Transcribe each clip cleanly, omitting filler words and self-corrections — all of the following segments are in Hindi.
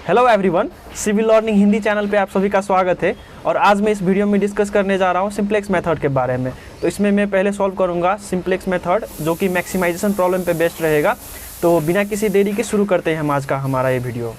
Hello everyone, civil learning Hindi channel पे आप सभी का स्वागत है। और आज मैं इस वीडियो में डिस्कस करने जा रहा हूँ सिंप्लेक्स मेथड के बारे में। तो इसमें मैं पहले सॉल्व करूँगा सिंप्लेक्स मेथड, जो कि मैक्सिमाइजेशन प्रॉब्लम पे बेस्ड रहेगा। तो बिना किसी देरी के शुरू करते हैं हम आज का हमारा ये वीडियो।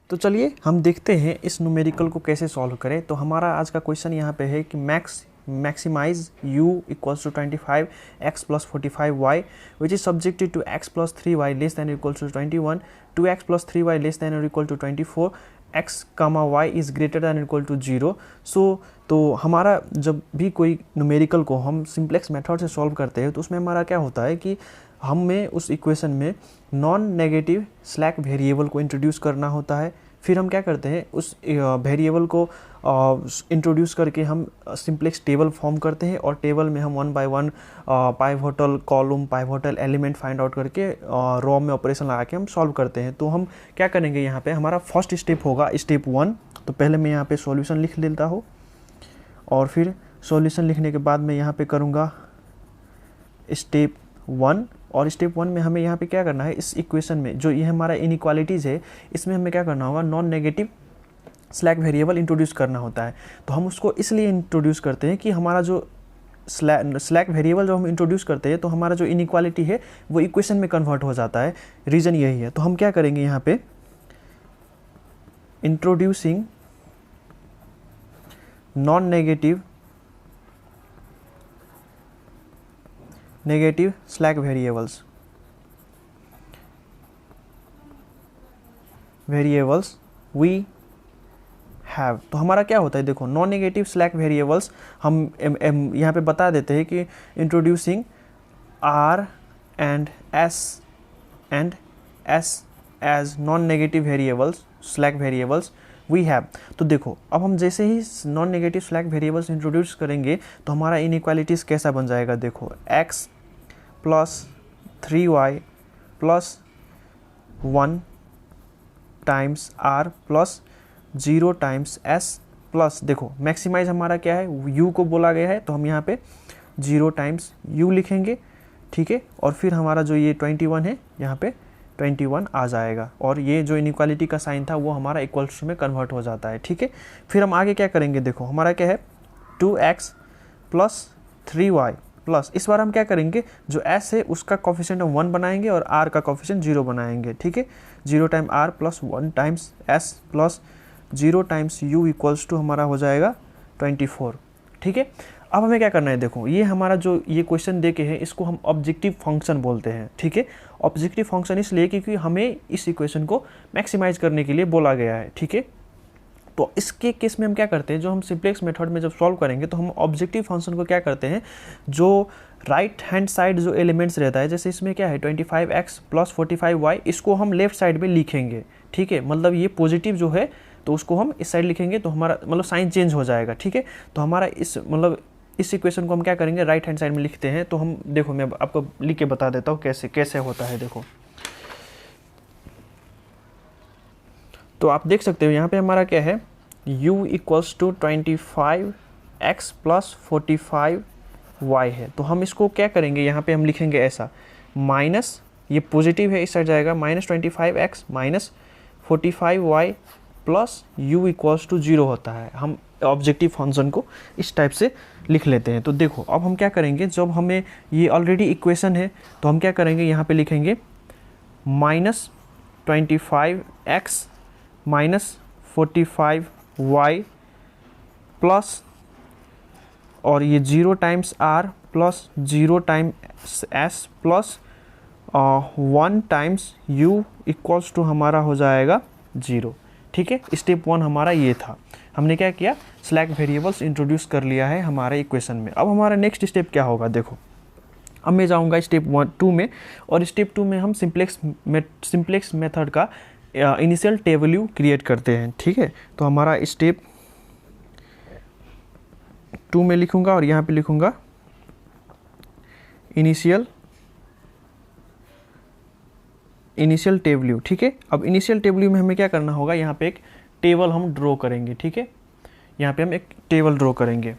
तो चलिए हम देखते हैं इस न्यूमेरिकल को कैसे सॉल्व करें। तो हमारा आज का क्वेश्चन यहाँ पे है कि maximise u equals to 25 x plus 45 y which is subjected to x plus 3y less than equal to 21, 2x plus 3y less than और equal to 24, x comma y is greater than equal to 0। तो हमारा जब भी कोई न्यूमेरिकल को हम सिंप्लेक्स मेथड से सॉल्व करते हैं तो उसमें हमारा क्या होता है कि हमें उस इक्वेशन में नॉन नेगेटिव स्लैक वेरिएबल को इंट्रोड्यूस करना होता है। फिर हम क्या करते हैं, उस वेरिएबल को इंट्रोड्यूस करके हम सिंप्लेक्स टेबल फॉर्म करते हैं और टेबल में हम one by one pivotal column pivotal element find out करके रॉ में ऑपरेशन लगा के हम सॉल्व करते हैं। तो हम क्या करेंगे, यहाँ पे हमारा फर्स्ट स्टेप होगा स्टेप 1। तो पहले मैं यहाँ पे सॉल्यूशन लिख लेता हूँ और फिर सॉल्यूशन लिखने के बाद मैं यहाँ पे करूँगा स्टेप 1। और स्टेप 1 में हमें यहाँ पे क्या करना है, इस इक्वेशन में जो ये हमारा इनइक्वालिटीज़ है इसमें हमें क्या करना होगा, non negative slack variable introduce करना होता है। तो हम उसको इसलिए इंट्रोड्यूस करते हैं कि हमारा जो स्लैक वेरिएबल जो हम इंट्रोड्यूस करते हैं तो हमारा जो इनइक्वालिटी है वो इक्वेशन में कन्वर्ट हो जाता है। रीज़न यही है। तो हम क्या करेंगे यहाँ पे, introducing non negative slack variables we have. तो हमारा क्या होता है, देखो नॉन नेगेटिव स्लैक वेरिएबल्स हम यहाँ पे बता देते हैं कि introducing R and S as non negative variables slack variables we have. तो देखो अब हम जैसे ही non negative slack variables introduce करेंगे तो हमारा इनइक्वालिटीज़ कैसा बन जाएगा, देखो x plus 3y plus 1 times r plus 0 times s plus, देखो मैक्सिमाइज हमारा क्या है, u को बोला गया है तो हम यहाँ पे 0 टाइम्स u लिखेंगे, ठीक है। और फिर हमारा जो ये 21 है यहाँ पे 21 आ जाएगा और ये जो इनइक्वालिटी का साइन था वो हमारा इक्वल्स में कन्वर्ट हो जाता है, ठीक है। फिर हम आगे क्या करेंगे, देखो हमारा क्या है 2x प्लस 3y प्लस, इस बार हम क्या करेंगे, जो s है उसका कोफिशिएंट हम 1 बनाएंगे और r का कोफिशिएंट 0 बनाएंगे, ठीक है। 0 time r plus 1 times s plus 0 times u equals to हमारा हो जाएगा 24, ठीक है। अब हमें क्या करना है, देखो ये हमारा जो ये क्वेश्चन दे के है इसको हम ऑब्जेक्टिव फंक्शन बोलते हैं, ठीक है। ऑब्जेक्टिव फंक्शन इसलिए क्योंकि हमें इस इक्वेशन को मैक्सिमाइज करने के लिए बोला गया है, ठीक है। तो इसके केस में हम क्या करते हैं, जो हम सिंप्लेक्स मेथड में जब सॉल्व करेंगे तो हम ऑब्जेक्टिव फंक्शन को क्या करते हैं, जो राइट हैंड साइड जो एलिमेंट्स रहता है, जैसे इसमें क्या है 25x प्लस 45y, इसको हम लेफ्ट साइड में लिखेंगे, ठीक है। मतलब ये पॉजिटिव जो है तो उसको हम इस साइड लिखेंगे तो हमारा मतलब साइन चेंज हो जाएगा, ठीक है। तो हमारा इस इक्वेशन को हम क्या करेंगे, राइट हैंड साइड में लिखते हैं। तो हम देखो मैं आपको लिख के बता देता हूँ कैसे होता है। देखो तो आप देख सकते हो यहाँ पे हमारा क्या है, u equals to 25x plus 45y है। तो हम इसको क्या करेंगे, यहाँ पे हम लिखेंगे ऐसा, माइनस ये पॉजिटिव है इस साइड जाएगा, minus 25x minus 45y plus u equals to 0 होता है। हम ऑब्जेक्टिव फंक्शन को इस टाइप से लिख लेते हैं। तो देखो अब हम क्या करेंगे, जब हमें ये ऑलरेडी इक्वेशन है तो हम क्या करेंगे, यहाँ पे लिखेंगे minus 25x minus 45y plus और ये 0 times r plus 0 times s plus 1 times u equals to हमारा हो जाएगा 0, ठीक है। स्टेप 1 हमारा ये था, हमने क्या किया, स्लैक वेरिएबल्स इंट्रोड्यूस कर लिया है हमारे इक्वेशन में। अब हमारा नेक्स्ट स्टेप क्या होगा, देखो अब मैं जाऊँगा स्टेप 2 में, और स्टेप 2 में हम सिंप्लेक्स मेथड का इनिशियल टेबल क्रिएट करते हैं, ठीक है। तो हमारा स्टेप 2 में लिखूंगा और यहाँ पे लिखूंगा इनिशियल टेबल, ठीक है। अब इनिशियल टेबल में हमें क्या करना होगा, यहाँ पे एक टेबल हम ड्रॉ करेंगे, ठीक है। यहाँ पे हम एक टेबल ड्रॉ करेंगे।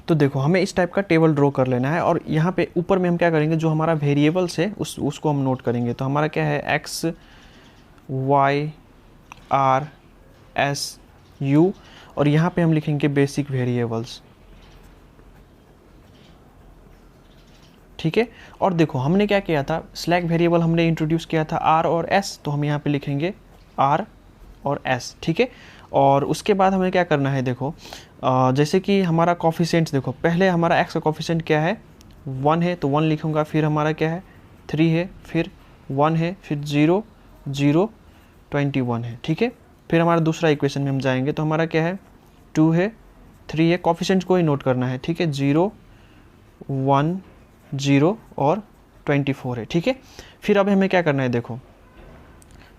तो देखो हमें इस टाइप का टेबल ड्रॉ कर लेना है, और यहाँ पे ऊपर में हम क्या करेंगे, जो हमारा वेरिएबल्स है उसको हम नोट करेंगे। तो हमारा क्या है, x y r s u, और यहाँ पे हम लिखेंगे बेसिक वेरिएबल्स, ठीक है। और देखो हमने क्या किया था, स्लैक वेरिएबल हमने इंट्रोड्यूस किया था आर और एस, तो हम यहाँ पे लिखेंगे आर और एस, ठीक है। और उसके बाद हमें क्या करना है, देखो जैसे कि हमारा कॉफिशेंट्स, देखो पहले हमारा एक्स का कॉफिशेंट क्या है, 1 है, तो 1 लिखूँगा। फिर हमारा क्या है, 3 है, फिर 1 है, फिर 0 0 21 है, ठीक है। फिर हमारा दूसरा इक्वेशन में हम जाएंगे, तो हमारा क्या है, 2 है, 3 है, कॉफिशेंट्स को ही नोट करना है, ठीक है। 0 1 0 और 24 है, ठीक है। फिर अब हमें क्या करना है, देखो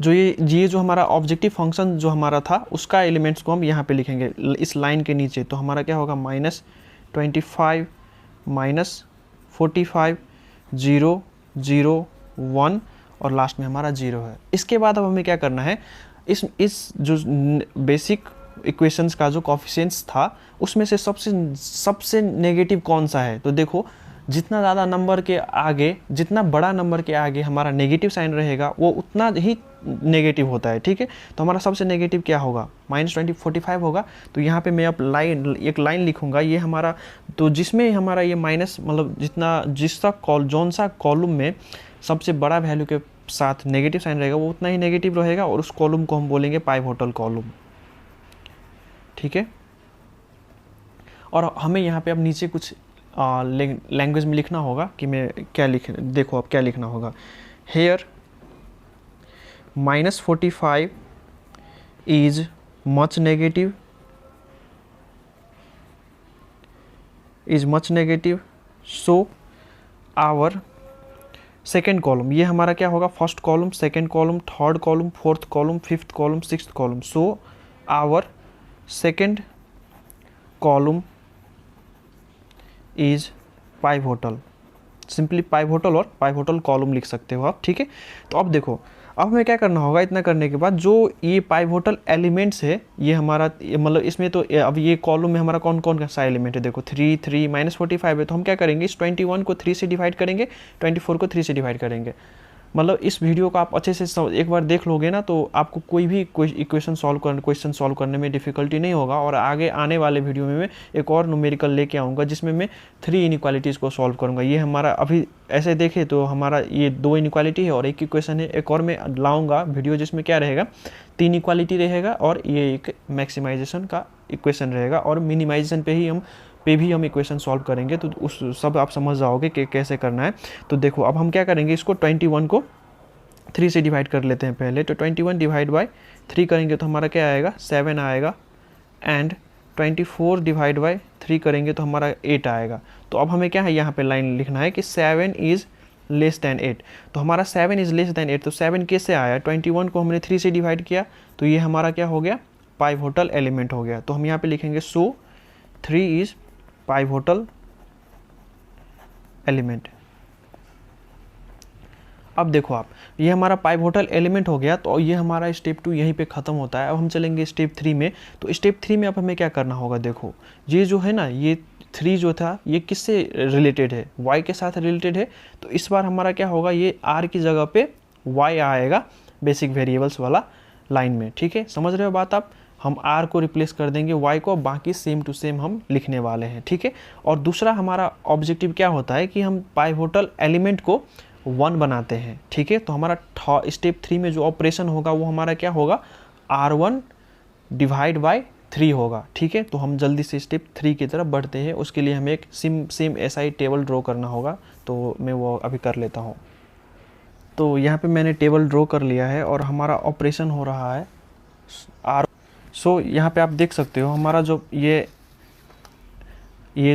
जो ये जो हमारा ऑब्जेक्टिव फंक्शन जो हमारा था उसका एलिमेंट्स को हम यहाँ पे लिखेंगे इस लाइन के नीचे। तो हमारा क्या होगा, -25 -45 0 0 1 और लास्ट में हमारा 0 है। इसके बाद अब हमें क्या करना है, इस जो बेसिक इक्वेशंस का जो कोफिशिएंट्स था उसमें से सबसे नेगेटिव कौन सा है। तो देखो जितना ज़्यादा नंबर के आगे, जितना बड़ा नंबर के आगे हमारा नेगेटिव साइन रहेगा वो उतना ही नेगेटिव होता है, ठीक है। तो हमारा सबसे नेगेटिव क्या होगा, -45 होगा। तो यहाँ पे मैं अब एक लाइन लिखूँगा, ये हमारा, तो जिसमें हमारा ये माइनस मतलब जौन सा कॉलम में सबसे बड़ा वैल्यू के साथ नेगेटिव साइन रहेगा वो उतना ही नेगेटिव रहेगा, और उस कॉलम को हम बोलेंगे पाइवोटल कॉलम, ठीक है। और हमें यहाँ पे अब नीचे कुछ लैंग्वेज में लिखना होगा कि मैं क्या देखो अब क्या लिखना होगा, here -45 is much negative so our second column, ये हमारा क्या होगा, first column, second column, third column, fourth column, fifth column, sixth column. So our second column is pivotal, simply pivotal और पाइवोटल कॉलम लिख सकते हो आप, ठीक है। तो अब देखो अब हमें क्या करना होगा, इतना करने के बाद जो ये पाइवोटल एलिमेंट्स है ये हमारा मतलब इसमें तो अब ये कॉलम में हमारा कौन कौन सा एलिमेंट है, देखो 3 3 -45 है। तो हम क्या करेंगे, इस 21 को 3 से डिवाइड करेंगे, 24 को 3 से डिवाइड करेंगे। मतलब इस वीडियो को आप अच्छे से एक बार देख लोगे ना, तो आपको कोई भी क्वेश्चन सॉल्व करने में डिफ़िकल्टी नहीं होगा। और आगे आने वाले वीडियो में मैं एक और न्यूमेरिकल लेके आऊँगा जिसमें मैं 3 इनइक्वालिटीज़ को सॉल्व करूँगा। ये हमारा अभी ऐसे देखें तो हमारा ये 2 इनइक्वालिटी है और एक इक्वेशन है। एक और मैं लाऊँगा वीडियो जिसमें क्या रहेगा, 3 इक्वालिटी रहेगा और ये एक मैक्सिमाइजेशन का इक्वेशन रहेगा, और मिनिमाइजेशन पे भी हम इक्वेशन सॉल्व करेंगे। तो उस सब आप समझ जाओगे कि कैसे करना है। तो देखो अब हम क्या करेंगे, इसको 21 को 3 से डिवाइड कर लेते हैं पहले। तो 21 डिवाइड बाय 3 करेंगे तो हमारा क्या आएगा, 7 आएगा। एंड 24 डिवाइड बाय 3 करेंगे तो हमारा 8 आएगा। तो अब हमें क्या है, यहाँ पे लाइन लिखना है कि 7 इज़ लेस दैन 8। तो हमारा 7 इज़ लेस दैन 8, तो 7 कैसे आया, 21 को हमने 3 से डिवाइड किया, तो ये हमारा क्या हो गया, पाइवोटल एलिमेंट हो गया। तो हम यहाँ पे लिखेंगे सो 3 इज़ पाइवोटल एलिमेंट। अब देखो आप, ये हमारा पाइवोटल एलिमेंट हो गया। तो ये हमारा स्टेप 2 यहीं पे ख़त्म होता है। अब हम चलेंगे स्टेप 3 में। तो स्टेप 3 में अब हमें क्या करना होगा, देखो ये जो है ना, ये 3 जो था ये किससे रिलेटेड है, y के साथ रिलेटेड है। तो इस बार हमारा क्या होगा, ये r की जगह पे y आएगा बेसिक वेरिएबल्स वाला लाइन में, ठीक है। समझ रहे हो बात आप, हम r को रिप्लेस कर देंगे y को, बाकी सेम टू सेम हम लिखने वाले हैं, ठीक है। और दूसरा हमारा ऑब्जेक्टिव क्या होता है कि हम पाइवोटल एलिमेंट को 1 बनाते हैं, ठीक है। तो हमारा स्टेप 3 में जो ऑपरेशन होगा वो हमारा क्या होगा, r1 डिवाइड बाय 3 होगा, ठीक है। तो हम जल्दी से स्टेप 3 की तरफ बढ़ते हैं। उसके लिए हमें एक सेम SI टेबल ड्रॉ करना होगा, तो मैं वो अभी कर लेता हूँ। तो यहाँ पे मैंने टेबल ड्रॉ कर लिया है और हमारा ऑपरेशन हो रहा है r। सो यहाँ पे आप देख सकते हो हमारा जो ये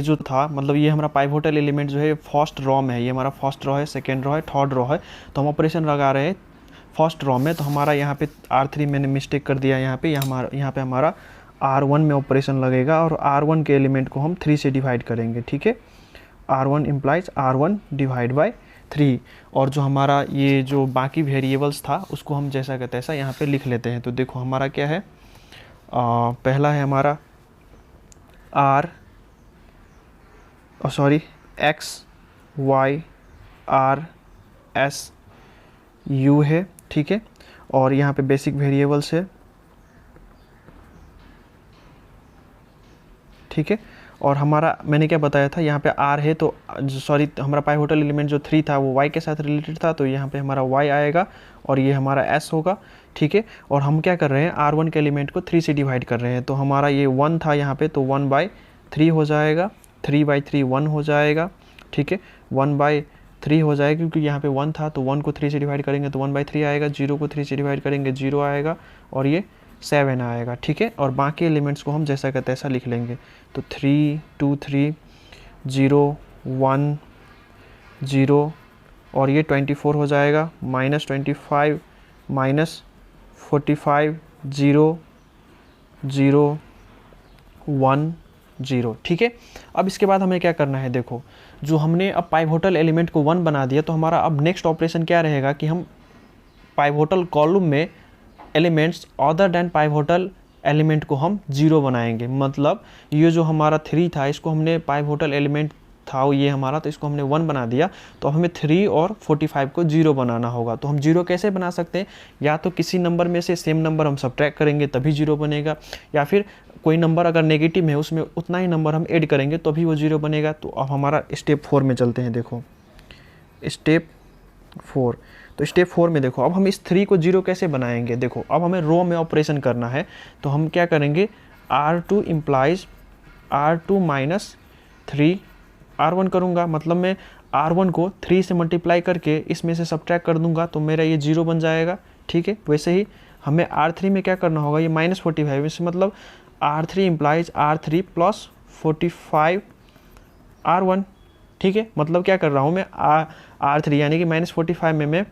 जो था, मतलब ये हमारा पाइवोटल एलिमेंट जो है फर्स्ट रॉ में है। ये हमारा फर्स्ट रॉ है, सेकेंड रॉ है, थर्ड रॉ है। तो हम ऑपरेशन लगा रहे हैं फर्स्ट रॉ में। तो हमारा यहाँ पे R3 मैंने मिस्टेक कर दिया, यहाँ पे हमारा R1 में ऑपरेशन लगेगा और R1 के एलिमेंट को हम 3 से डिवाइड करेंगे, ठीक है। R1 implies R1 divide by 3। और जो हमारा ये जो बाकी वेरिएबल्स था उसको हम जैसा का तैसा यहाँ पे लिख लेते हैं। तो देखो हमारा क्या है, पहला है हमारा r sorry x y r s u है, ठीक है। और यहाँ पे बेसिक वेरिएबल्स है, ठीक है। और हमारा मैंने क्या बताया था, यहाँ पे आर है तो सॉरी हमारा पाइवोटल एलिमेंट जो 3 था वो वाई के साथ रिलेटेड था, तो यहाँ पे हमारा वाई आएगा और ये हमारा एस होगा, ठीक है। और हम क्या कर रहे हैं, R1 के एलिमेंट को 3 से डिवाइड कर रहे हैं, तो हमारा ये 1 था यहाँ पे, तो 1/3 हो जाएगा, 3/3 1 हो जाएगा, ठीक है। 1/3 हो जाएगा क्योंकि यहाँ पे 1 था, तो 1 को 3 से डिवाइड करेंगे तो 1/3 आएगा, 0 को 3 से डिवाइड करेंगे 0 आएगा और ये 7 आएगा, ठीक है। और बाकी एलिमेंट्स को हम जैसा का तैसा लिख लेंगे, तो 3 2 3 0 1 0 और ये 24 हो जाएगा, -25 -45 0 0 1 0, ठीक है। अब इसके बाद हमें क्या करना है, देखो जो हमने अब पाइवोटल एलिमेंट को 1 बना दिया, तो हमारा अब नेक्स्ट ऑपरेशन क्या रहेगा कि हम पाइवोटल कॉलम में elements other than pivotal element को हम 0 बनाएंगे। मतलब ये जो हमारा 3 था इसको हमने पाइवोटल एलिमेंट था ये हमारा, तो इसको हमने 1 बना दिया, तो हमें 3 और 45 को 0 बनाना होगा। तो हम 0 कैसे बना सकते हैं, या तो किसी नंबर में से सेम नंबर हम सब्ट्रैक्ट करेंगे तभी 0 बनेगा, या फिर कोई नंबर अगर नेगेटिव है उसमें उतना ही नंबर हम ऐड करेंगे तो भी वो 0 बनेगा। तो अब हमारा स्टेप 4 में चलते हैं, देखो स्टेप 4। तो स्टेप 4 में देखो अब हम इस 3 को 0 कैसे बनाएंगे, देखो अब हमें रो में ऑपरेशन करना है, तो हम क्या करेंगे, R2 implies R2 minus 3 R1 करूँगा, मतलब मैं R1 को 3 से मल्टीप्लाई करके इसमें से सब्ट्रैक्ट कर दूंगा तो मेरा ये 0 बन जाएगा, ठीक है। वैसे ही हमें R3 में क्या करना होगा, ये -45 इससे मतलब R3 implies R3 plus 45 R1, ठीक है। मतलब क्या कर रहा हूँ मैं, R3 यानी कि -45 में मैं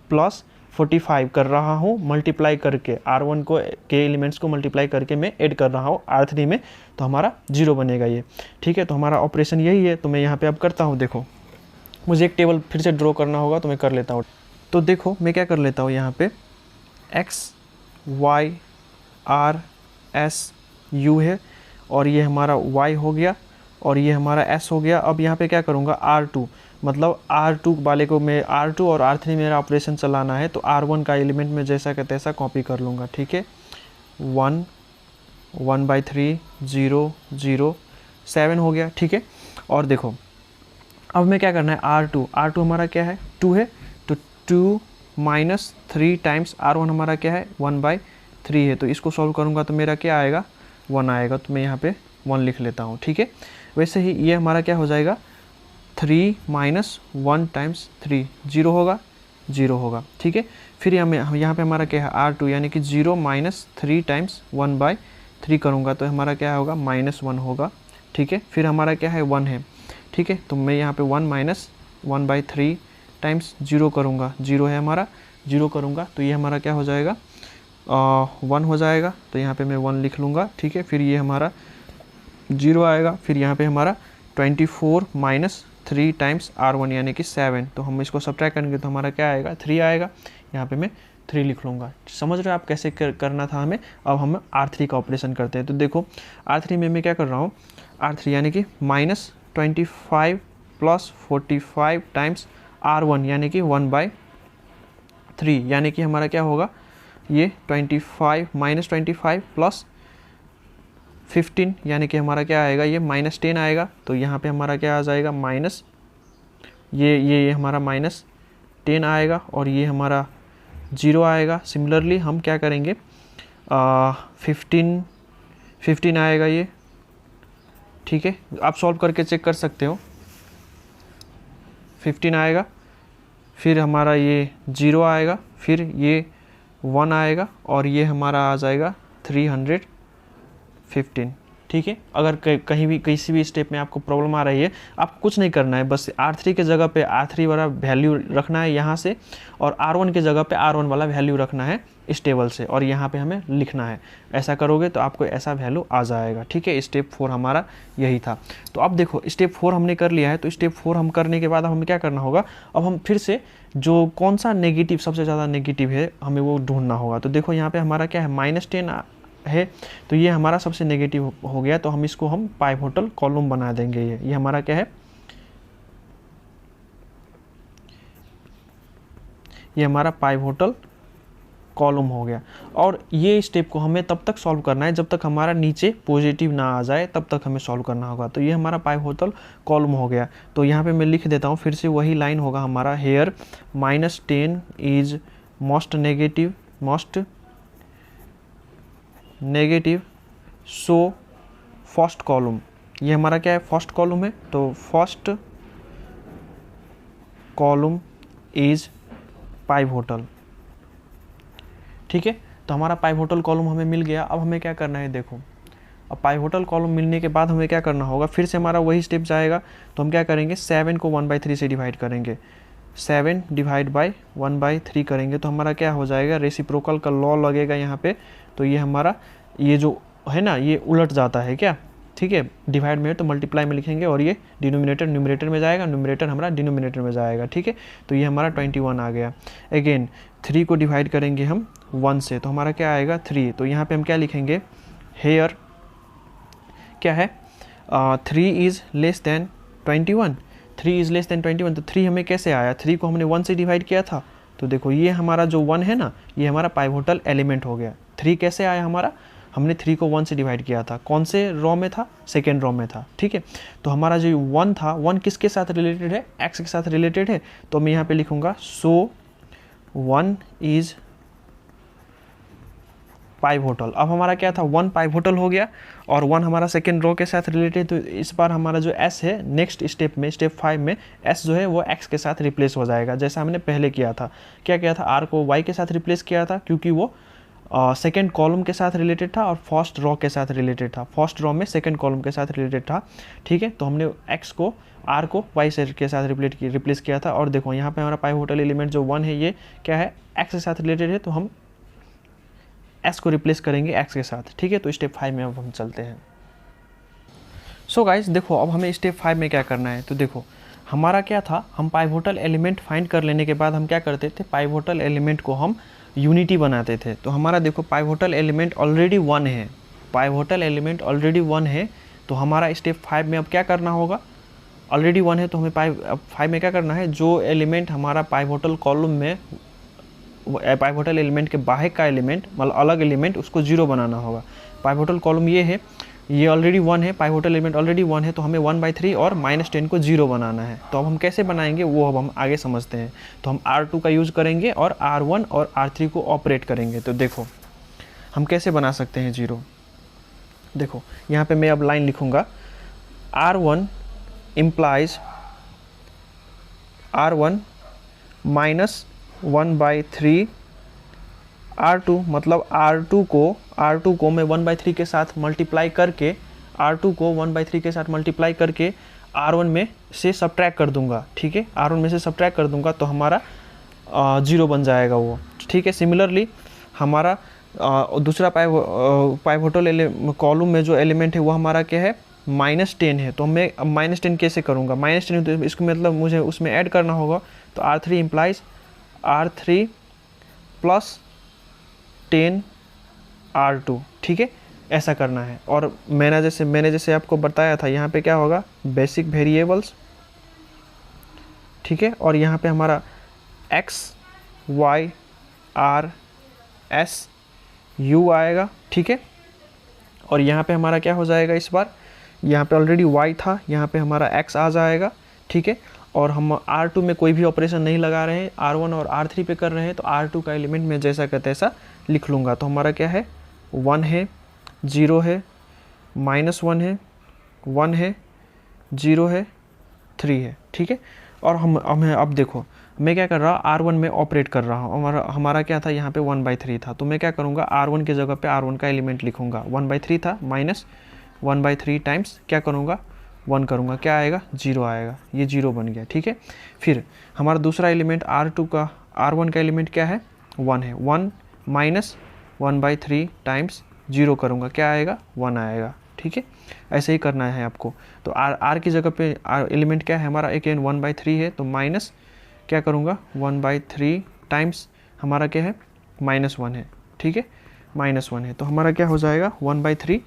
प्लस 45 कर रहा हूँ मल्टीप्लाई करके, R1 को के एलिमेंट्स को मल्टीप्लाई करके मैं ऐड कर रहा हूँ R3 में, तो हमारा 0 बनेगा ये, ठीक है। तो हमारा ऑपरेशन यही है, तो मैं यहाँ पे अब करता हूँ। देखो मुझे एक टेबल फिर से ड्रॉ करना होगा तो मैं कर लेता हूँ। तो देखो मैं क्या कर लेता हूँ, यहाँ पे X Y R S U है और ये हमारा Y हो गया और ये हमारा S हो गया। अब यहाँ पे क्या करूँगा, R2 मतलब R2 वाले को मैं R2 और R3 मेरा ऑपरेशन चलाना है, तो R1 का एलिमेंट में जैसा का तैसा कॉपी कर लूँगा, ठीक है। 1 1/3 0 0 7 हो गया, ठीक है। और देखो अब मैं क्या करना है, R2 हमारा क्या है, 2 है, तो 2 माइनस 3 टाइम्स R1 हमारा क्या है, 1/3 है, तो इसको सॉल्व करूँगा तो मेरा क्या आएगा, 1 आएगा, तो मैं यहाँ पे 1 लिख लेता हूँ, ठीक है। वैसे ही ये हमारा क्या हो जाएगा, 3 माइनस 1 टाइम्स 3 0 होगा, 0 होगा, ठीक है। फिर यहाँ पे हमारा क्या है, R2 यानी कि 0 माइनस 3 टाइम्स 1/3 करूँगा तो हमारा क्या होगा, -1 होगा, ठीक है। फिर हमारा क्या है, 1 है, ठीक है। तो मैं यहाँ पे 1 माइनस 1/3 टाइम्स 0 करूँगा, 0 है हमारा, 0 करूँगा तो ये हमारा क्या हो जाएगा, 1 हो जाएगा, तो यहाँ पे मैं 1 लिख लूँगा, ठीक है। फिर ये हमारा 0 आएगा, फिर यहाँ पे हमारा 24 माइनस 3 टाइम्स R1 यानी कि 7, तो हम इसको सब्ट्रैक्ट करेंगे तो हमारा क्या आएगा, 3 आएगा, यहाँ पे मैं 3 लिख लूँगा। समझ रहे हो आप कैसे करना था हमें। अब हम R3 का ऑपरेशन करते हैं, तो देखो R3 में मैं क्या कर रहा हूँ, R3 यानी कि -25 प्लस 45 टाइम्स R1 यानी कि 1/3 यानी कि हमारा क्या होगा, ये 25 -25 प्लस 15 यानी कि हमारा क्या आएगा, ये -10 आएगा, तो यहाँ पे हमारा क्या आ जाएगा, माइनस ये हमारा -10 आएगा और ये हमारा 0 आएगा। सिमिलरली हम क्या करेंगे, 15 आएगा ये, ठीक है। आप सॉल्व करके चेक कर सकते हो, 15 आएगा, फिर हमारा ये 0 आएगा, फिर ये 1 आएगा और ये हमारा आ जाएगा 315, ठीक है। अगर कहीं भी किसी भी स्टेप में आपको प्रॉब्लम आ रही है, आपको कुछ नहीं करना है, बस R3 के जगह पे R3 वाला वैल्यू रखना है यहाँ से, और R1 के जगह पे R1 वाला वैल्यू रखना है इस टेबल से, और यहाँ पे हमें लिखना है। ऐसा करोगे तो आपको ऐसा वैल्यू आ जाएगा, ठीक है। स्टेप 4 हमारा यही था। तो अब देखो स्टेप 4 हमने कर लिया है, तो स्टेप 4 हम करने के बाद हमें क्या करना होगा, अब हम फिर से जो कौन सा नेगेटिव सबसे ज़्यादा नेगेटिव है हमें वो ढूंढना होगा। तो देखो यहाँ पे हमारा क्या है, -10 है, तो ये हमारा सबसे नेगेटिव हो गया। तो हम इसको हम पाइवोटल कॉलम बना देंगे। ये हमारा क्या है, ये हमारा पाइवोटल कॉलम हो गया। और ये स्टेप को हमें तब तक सॉल्व करना है जब तक हमारा नीचे पॉजिटिव ना आ जाए, तब तक हमें सॉल्व करना होगा। तो ये हमारा पाइवोटल कॉलम हो गया। तो यहाँ पे मैं लिख देता हूँ, फिर से वही लाइन होगा हमारा, here -10 is most negative so first column. ये हमारा क्या है, फर्स्ट कॉलम है, तो फर्स्ट कॉलम इज पाइवोटल। ठीक है, तो हमारा पाइवोटल कॉलम हमें मिल गया। अब हमें क्या करना है, देखो अब पाइवोटल कॉलम मिलने के बाद हमें क्या करना होगा, फिर से हमारा वही स्टेप जाएगा। तो हम क्या करेंगे, 7 को 1/3 से डिवाइड करेंगे, 7 डिवाइड बाई 1/3 करेंगे, तो हमारा क्या हो जाएगा, रेसिप्रोकल का लॉ लगेगा यहाँ पे। तो ये हमारा ये जो है ना, ये उलट जाता है क्या, ठीक है, डिवाइड में है तो मल्टीप्लाई में लिखेंगे, और ये डिनोमिनेटर न्यूमरेटर में जाएगा, न्यूमरेटर हमारा डिनोमिनेटर में जाएगा। ठीक है, तो ये हमारा 21 आ गया। अगेन 3 को डिवाइड करेंगे हम 1 से, तो हमारा क्या आएगा 3। तो यहाँ पे हम क्या लिखेंगे, हेयर क्या है, 3 is less than 21, 3 is less than 21। तो 3 हमें कैसे आया, 3 को हमने 1 से डिवाइड किया था। तो देखो ये हमारा जो 1 है ना, ये हमारा पाइवोटल एलिमेंट हो गया। 3 कैसे आया हमारा, हमने 3 को 1 से डिवाइड किया था, कौन से रॉ में था, सेकेंड रॉ में था। ठीक है, तो हमारा जो 1 था, 1 किसके साथ रिलेटेड है, एक्स के साथ रिलेटेड है। तो मैं यहाँ पे लिखूंगा सो 1 इज पाइवोटल। अब हमारा क्या था, 1 पाइवोटल हो गया, और 1 हमारा सेकेंड रो के साथ रिलेटेड। तो इस बार हमारा जो s है, नेक्स्ट स्टेप में, स्टेप 5 में s जो है वो x के साथ रिप्लेस हो जाएगा, जैसा हमने पहले किया था। क्या किया था, r को y के साथ रिप्लेस किया था, क्योंकि वो सेकेंड कॉलम के साथ रिलेटेड था और फर्स्ट रॉ के साथ रिलेटेड था, फर्स्ट रॉ में सेकेंड कॉलम के साथ रिलेटेड था। ठीक है, तो हमने x को r को y से के साथ रिप्लेस किया था। और देखो यहाँ पे हमारा पाइवोटल एलिमेंट जो 1 है, ये क्या है, x के साथ रिलेटेड है, तो हम s को रिप्लेस करेंगे x के साथ। ठीक है, तो स्टेप 5 में अब हम चलते हैं। सो गाइस देखो, अब हमें स्टेप 5 में क्या करना है। तो देखो हमारा क्या था, हम पाइवोटल एलिमेंट फाइंड कर लेने के बाद हम क्या करते थे, पाइवोटल एलिमेंट को हम यूनिटी बनाते थे। तो हमारा देखो पाइवोटल एलिमेंट ऑलरेडी 1 है, पाइवोटल एलिमेंट ऑलरेडी 1 है। तो हमारा स्टेप 5 में अब क्या करना होगा, ऑलरेडी 1 है, तो हमें 5 में क्या करना है, जो एलिमेंट हमारा पाइवोटल कॉलम में, पाइवोटल एलिमेंट के बाहर का एलिमेंट, मतलब अलग एलिमेंट, उसको 0 बनाना होगा। पाइवोटल कॉलम ये है, ये ऑलरेडी 1 है, पाइवोटल एलिमेंट ऑलरेडी 1 है, तो हमें 1/3 और -10 को 0 बनाना है। तो अब हम कैसे बनाएंगे वो अब हम आगे समझते हैं। तो हम R2 का यूज़ करेंगे और R1 और R3 को ऑपरेट करेंगे। तो देखो हम कैसे बना सकते हैं 0। देखो यहाँ पे मैं अब लाइन लिखूँगा, R1 इम्प्लाइज R1 -1/3 R2, मतलब R2 को मैं 1/3 के साथ मल्टीप्लाई करके, R2 को 1/3 के साथ मल्टीप्लाई करके R1 में से सब्ट्रैक्ट कर दूंगा। ठीक है, R1 में से सब्ट्रैक्ट कर दूंगा, तो हमारा 0 बन जाएगा वो। ठीक है, सिमिलरली हमारा दूसरा पाइवोटल कॉलम में जो एलिमेंट है वो हमारा क्या है, -10 है। तो मैं अब -10 कैसे करूँगा, -10 तो इसको मतलब मुझे उसमें ऐड करना होगा। तो R3 इम्प्लाइज R3 + 10 R2। ठीक है, ऐसा करना है। और मैंने जैसे आपको बताया था, यहाँ पे क्या होगा, बेसिक वेरिएबल्स। ठीक है, और यहाँ पे हमारा x y r s u आएगा। ठीक है, और यहाँ पे हमारा क्या हो जाएगा, इस बार यहाँ पे ऑलरेडी y था, यहाँ पे हमारा x आ जाएगा। ठीक है, और हम R2 में कोई भी ऑपरेशन नहीं लगा रहे हैं, R1 और R3 पे कर रहे हैं। तो R2 का एलिमेंट मैं जैसा का तैसा लिख लूँगा। तो हमारा क्या है, 1 है, 0 है, -1 है, 1 है, 0 है, 3 है। ठीक है, और हमें अब देखो मैं क्या कर रहा हूँ, R1 में ऑपरेट कर रहा हूँ। हमारा क्या था, यहाँ पे 1/3 था। तो मैं क्या करूँगा, R1 की जगह पे R1 का एलिमेंट लिखूँगा। 1/3 था, -1/3 टाइम्स क्या करूँगा, 1 करूँगा, क्या आएगा, 0 आएगा। ये 0 बन गया। ठीक है, फिर हमारा दूसरा एलिमेंट R1 का एलिमेंट क्या है, 1 है। 1 - 1/3 टाइम्स 0 करूँगा, क्या आएगा, 1 आएगा। ठीक है, ऐसे ही करना है आपको। तो R की जगह पे एलिमेंट क्या है हमारा, अगेन 1/3 है, तो माइनस क्या करूँगा, 1/3 टाइम्स हमारा क्या है, -1 है। ठीक है, -1 है, तो हमारा क्या हो जाएगा 1/3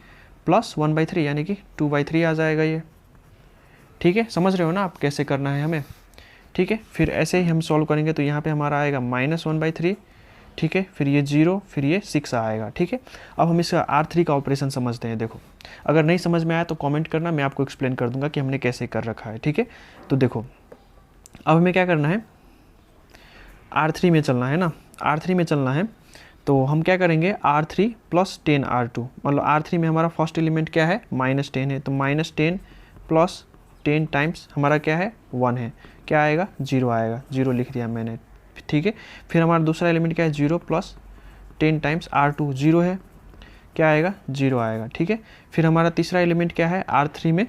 प्लस 1/3 यानी कि 2/3 आ जाएगा ये। ठीक है, समझ रहे हो ना आप कैसे करना है हमें। ठीक है, फिर ऐसे ही हम सॉल्व करेंगे तो यहाँ पे हमारा आएगा -1/3। ठीक है, फिर ये 0, फिर ये 6 आएगा। ठीक है, अब हम इसका R3 का ऑपरेशन समझते हैं। देखो, अगर नहीं समझ में आया तो कमेंट करना, मैं आपको एक्सप्लेन कर दूंगा कि हमने कैसे कर रखा है। ठीक है, तो देखो अब हमें क्या करना है, R3 में चलना है ना, R3 में चलना है तो हम क्या करेंगे R3 प्लस 10 R2, मतलब R3 में हमारा फर्स्ट एलिमेंट क्या है -10 है, तो -10 प्लस 10 टाइम्स हमारा क्या है 1 है, क्या आएगा 0 आएगा, 0 लिख दिया मैंने। ठीक है, फिर हमारा दूसरा एलिमेंट क्या है 0 प्लस 10 टाइम्स R2, 0 है, क्या आएगा 0 आएगा। ठीक है, फिर हमारा तीसरा एलिमेंट क्या है R3 में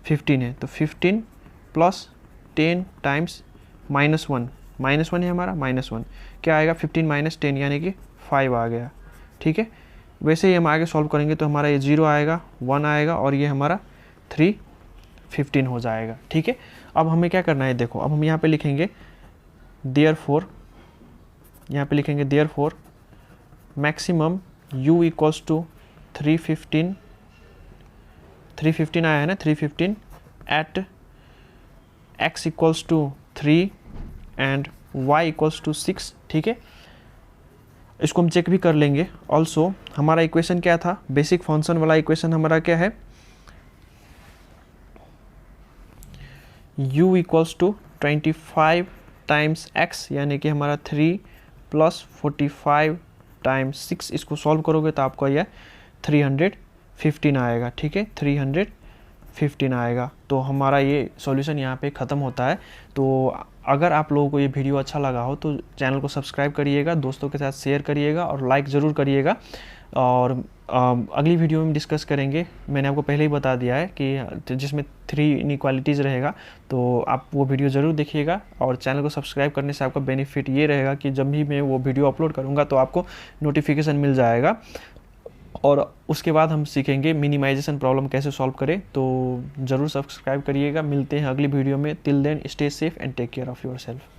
15 है, तो 15 प्लस 10 टाइम्स -1 है हमारा -1, क्या आएगा 15 - 10 यानी कि 5 आ गया। ठीक है, वैसे ही हम आगे सॉल्व करेंगे तो हमारा ये 0 आएगा, 1 आएगा और ये हमारा 3 15 हो जाएगा। ठीक है, अब हमें क्या करना है, देखो अब हम यहाँ पे लिखेंगे देयरफॉर, यहाँ पे लिखेंगे therefore maximum u equals to 315 आया है ना, 315 at x equals to 3 and y equals to 6। ठीक है, इसको हम चेक भी कर लेंगे। ऑल्सो हमारा इक्वेशन क्या था, बेसिक फंक्शन वाला इक्वेशन हमारा क्या है, u equals to 25 times x यानी कि हमारा 3 प्लस 45 टाइम्स 6, इसको सॉल्व करोगे तो आपको यह 315 आएगा। ठीक है, 315 आएगा। तो हमारा ये सॉल्यूशन यहाँ पे ख़त्म होता है। तो अगर आप लोगों को ये वीडियो अच्छा लगा हो तो चैनल को सब्सक्राइब करिएगा, दोस्तों के साथ शेयर करिएगा और लाइक ज़रूर करिएगा। और अगली वीडियो में डिस्कस करेंगे, मैंने आपको पहले ही बता दिया है कि जिसमें 3 इनइक्वालिटीज़ रहेगा, तो आप वो वीडियो ज़रूर देखिएगा। और चैनल को सब्सक्राइब करने से आपका बेनिफिट ये रहेगा कि जब भी मैं वो वीडियो अपलोड करूँगा तो आपको नोटिफिकेशन मिल जाएगा। और उसके बाद हम सीखेंगे मिनिमाइजेशन प्रॉब्लम कैसे सॉल्व करें। तो ज़रूर सब्सक्राइब करिएगा। मिलते हैं अगली वीडियो में। Till then stay safe and take care of yourself.